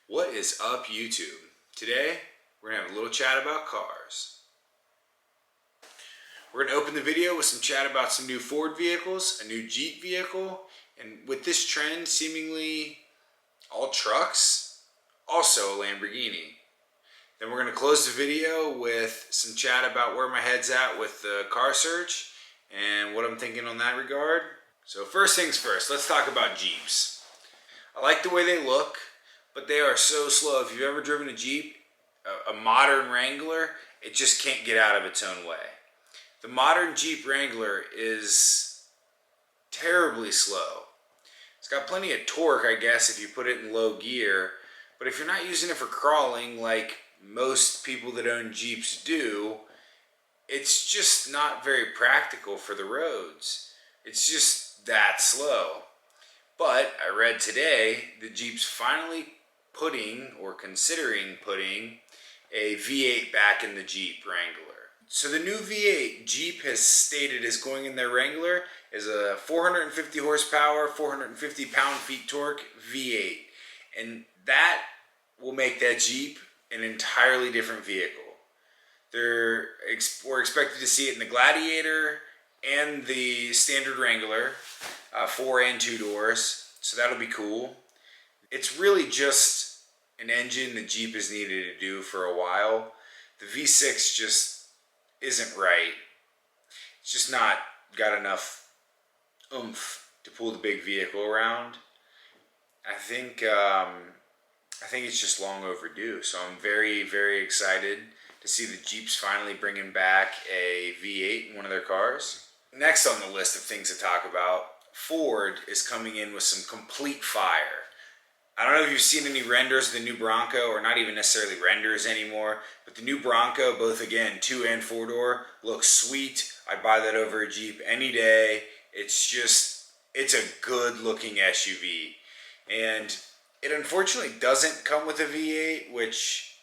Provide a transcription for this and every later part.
What is up, YouTube? Today, we're going to have a little chat about cars. We're going to open the video with some chat about some new Ford vehicles, a new Jeep vehicle, and with this trend, seemingly all trucks, also a Lamborghini. Then we're going to close the video with some chat about where my head's at with the car search and what I'm thinking on that regard. So first things first, let's talk about Jeeps. I like the way they look, but they are so slow. If you've ever driven a Jeep, a modern Wrangler, it just can't get out of its own way. The modern Jeep Wrangler is terribly slow. It's got plenty of torque, I guess, if you put it in low gear, but if you're not using it for crawling like most people that own Jeeps do, it's just not very practical for the roads. It's just that slow. But I read today that Jeep's finally putting or considering putting a V8 back in the Jeep Wrangler. So the new V8 Jeep has stated is going in their Wrangler is a 450 horsepower, 450 pound-feet torque V8. And that will make that Jeep an entirely different vehicle. We're expected to see it in the Gladiator and the standard Wrangler, 4 and 2 doors, so that'll be cool. It's really just an engine the Jeep has needed to do for a while. The V6 just isn't right. It's just not got enough oomph to pull the big vehicle around. I think it's just long overdue, so I'm very, very excited to see the Jeeps finally bringing back a V8 in one of their cars. Next on the list of things to talk about, Ford is coming in with some complete fire. I don't know if you've seen any renders of the new Bronco, or not even necessarily renders anymore, but the new Bronco, both again 2 and 4 door, looks sweet. I'd buy that over a Jeep any day. It's a good looking SUV. And it unfortunately doesn't come with a V8, which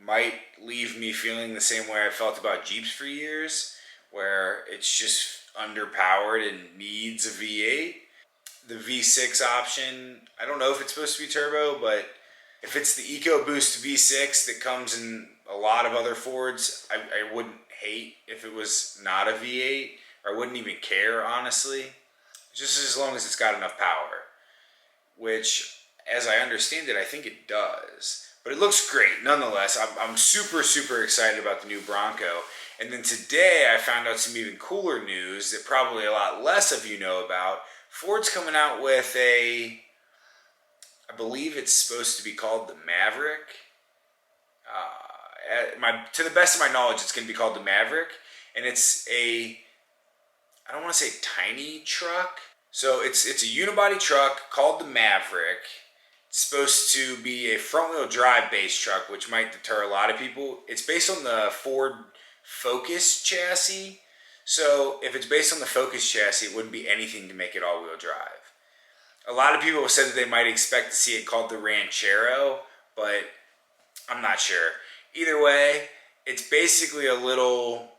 might leave me feeling the same way I felt about Jeeps for years, where it's just underpowered and needs a V8. The V6 option, I don't know if it's supposed to be turbo, but if it's the EcoBoost V6 that comes in a lot of other Fords, I wouldn't hate if it was not a V8, or I wouldn't even care, honestly, just as long as it's got enough power, which, as I understand it, I think it does. But it looks great nonetheless. I'm super, super excited about the new Bronco. And then today I found out some even cooler news that probably a lot less of you know about. Ford's coming out with I believe it's supposed to be called the Maverick. To the best of my knowledge, it's going to be called the Maverick. And it's I don't want to say tiny truck. So it's a unibody truck called the Maverick. It's supposed to be a front-wheel drive based truck, which might deter a lot of people. It's based on the Ford Focus chassis. So if it's based on the Focus chassis, it wouldn't be anything to make it all-wheel drive. A lot of people have said that they might expect to see it called the Ranchero, but I'm not sure. Either way, it's basically a little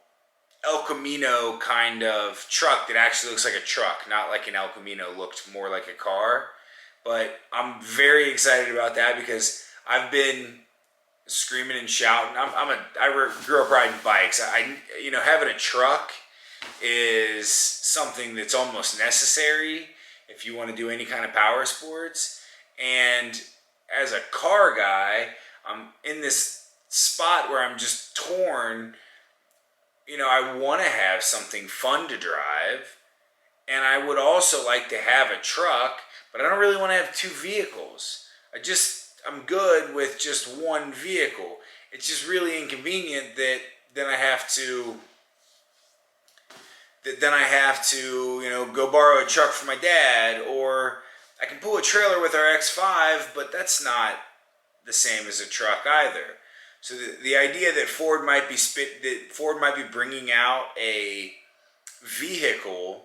El Camino kind of truck that actually looks like a truck, not like an El Camino looked more like a car. But I'm very excited about that because I've been screaming and shouting. I grew up riding bikes. Having a truck is something that's almost necessary if you want to do any kind of power sports. And as a car guy, I'm in this spot where I'm just torn. I want to have something fun to drive, and I would also like to have a truck, but I don't really want to have 2 vehicles. I'm good with just one vehicle. It's just really inconvenient that then I have to go borrow a truck from my dad, or I can pull a trailer with our X5, but that's not the same as a truck either. So the idea that Ford might be bringing out a vehicle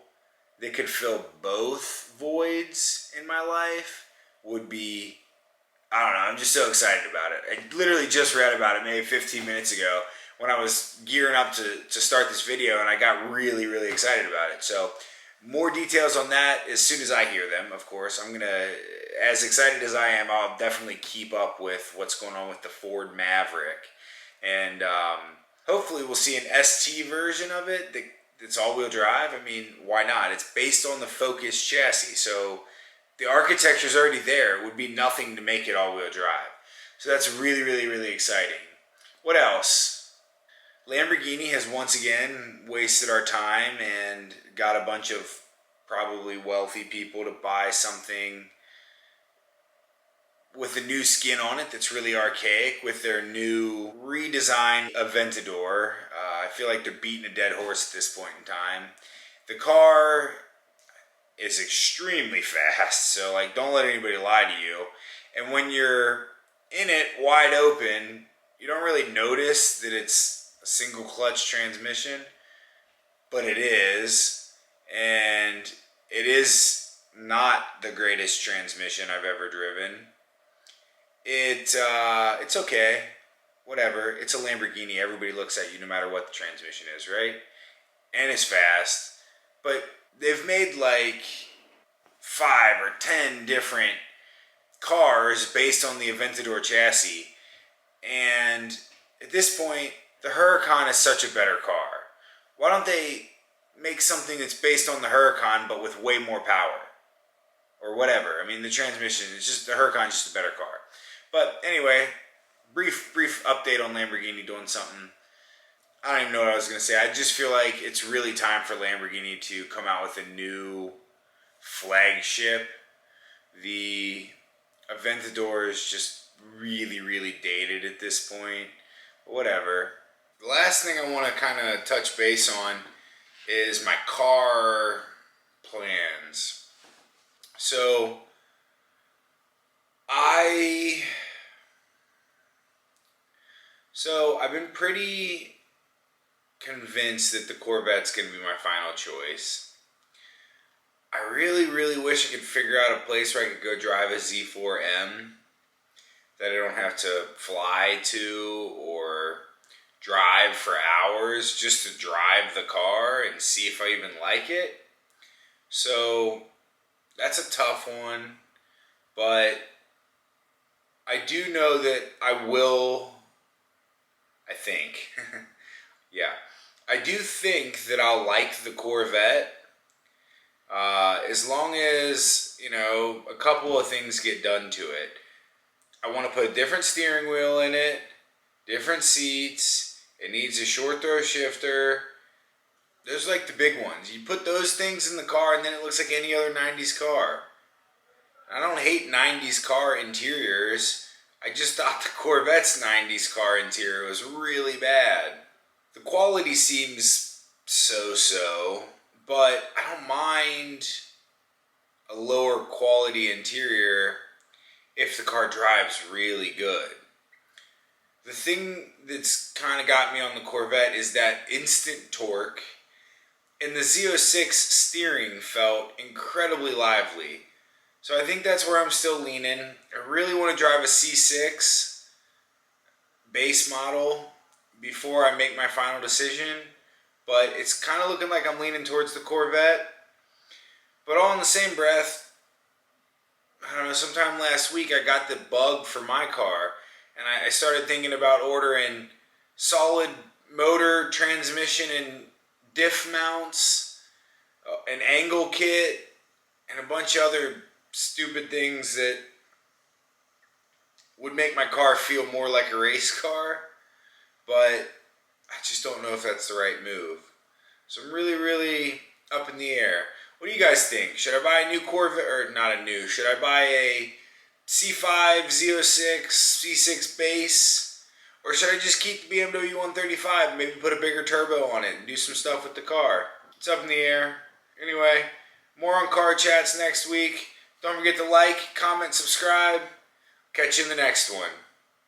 that could fill both voids in my life would be, I don't know, I'm just so excited about it. I literally just read about it maybe 15 minutes ago when I was gearing up to start this video, and I got really, really excited about it. So More details on that as soon as I hear them, of course. I'm gonna, as excited as I am, I'll definitely keep up with what's going on with the Ford Maverick. And hopefully we'll see an ST version of it that's all-wheel drive. I mean, why not? It's based on the Focus chassis, so the architecture's already there. It would be nothing to make it all-wheel drive. So that's really, really, really exciting. What else? Lamborghini has once again wasted our time and got a bunch of probably wealthy people to buy something with a new skin on it that's really archaic with their new redesigned Aventador. I feel like they're beating a dead horse at this point in time. The car is extremely fast, so like don't let anybody lie to you. And when you're in it wide open, you don't really notice that it's a single clutch transmission, but it is, and it is not the greatest transmission I've ever driven. It's okay, whatever. It's a Lamborghini. Everybody looks at you no matter what the transmission is, right? And it's fast, but they've made like 5 or 10 different cars based on the Aventador chassis, and at this point, the Huracan is such a better car. Why don't they make something that's based on the Huracan but with way more power? Or whatever. I mean, the transmission, it's just, the Huracan's just a better car. But anyway, brief update on Lamborghini doing something. I don't even know what I was going to say. I just feel like it's really time for Lamborghini to come out with a new flagship. The Aventador is just really, really dated at this point. But whatever. The last thing I want to kind of touch base on is my car plans. So I've been pretty convinced that the Corvette's going to be my final choice. I really, really wish I could figure out a place where I could go drive a Z4M that I don't have to fly to or drive for hours just to drive the car and see if I even like it. So that's a tough one, but I do know that I will, I think, yeah, I do think that I'll like the Corvette as long as, you know, a couple of things get done to it. I want to put a different steering wheel in it, different seats, it needs a short throw shifter. Those are like the big ones. You put those things in the car and then it looks like any other 90s car. I don't hate 90s car interiors. I just thought the Corvette's 90s car interior was really bad. The quality seems so-so, but I don't mind a lower quality interior if the car drives really good. The thing that's kind of got me on the Corvette is that instant torque, and the Z06 steering felt incredibly lively. So I think that's where I'm still leaning. I really want to drive a C6 base model before I make my final decision, but it's kind of looking like I'm leaning towards the Corvette. But all in the same breath, I don't know, sometime last week I got the bug for my car, and I started thinking about ordering solid motor, transmission, and diff mounts, an angle kit, and a bunch of other stupid things that would make my car feel more like a race car, but I just don't know if that's the right move. So I'm really, really up in the air. What do you guys think? Should I buy a new Corvette, or not a new, should I buy a C5, Z06, C6 base, or should I just keep the BMW 135 and maybe put a bigger turbo on it and do some stuff with the car? It's up in the air. Anyway, more on car chats next week. Don't forget to like, comment, subscribe. Catch you in the next one.